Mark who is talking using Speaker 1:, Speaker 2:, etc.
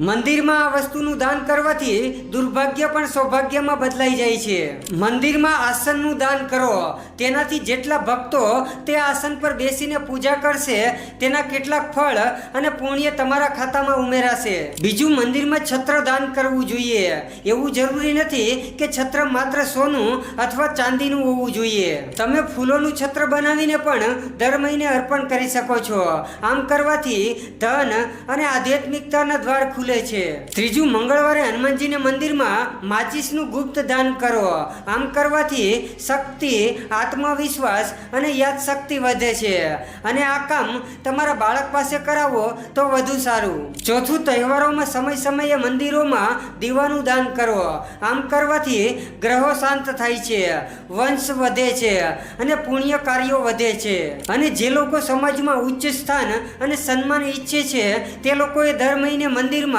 Speaker 1: મંદિરમાં આ વસ્તુનું દાન કરવાથી દુર્ભાગ્ય પણ સૌભાગ્યમાં બદલાઈ જાય છે. મંદિરમાં આસનનું દાન કરો. તેનાથી જેટલા ભક્તો તે આસન પર બેસીને પૂજા કરશે તેના કેટલાક ફળ અને પુણ્ય તમારા ખાતામાં ઉમેરાશે. બીજું, મંદિરમાં છત્ર દાન કરવું જોઈએ. એવું જરૂરી નથી કે છત્ર માત્ર સોનું અથવા ચાંદીનું હોવું જોઈએ. તમે ફૂલોનું છત્ર બનાવીને પણ દર મહિને અર્પણ કરી શકો છો. આમ કરવાથી ધન અને આધ્યાત્મિકતાના દ્વાર ખુલે છે. ત્રીજું, મંગળવારે હનુમાનજીને મંદિરમાં માચિસનું ગુપ્ત દાન કરો. આમ કરવાથી શક્તિ, આત્મવિશ્વાસ અને યાદશક્તિ વધે છે અને આ કામ તમારા બાળક પાસે કરાવો તો વધુ સારું. ચોથું, તહેવારોમાં સમય સમયે મંદિરોમાં દીવાનું દાન કરો. આમ કરવાથી ગ્રહો શાંત થાય છે, વંશ વધે છે અને પુણ્ય કાર્યો વધે છે. અને જે લોકો સમાજમાં ઉચ્ચ સ્થાન અને સન્માન ઈચ્છે છે તે લોકોએ દર મહિને મંદિરમાં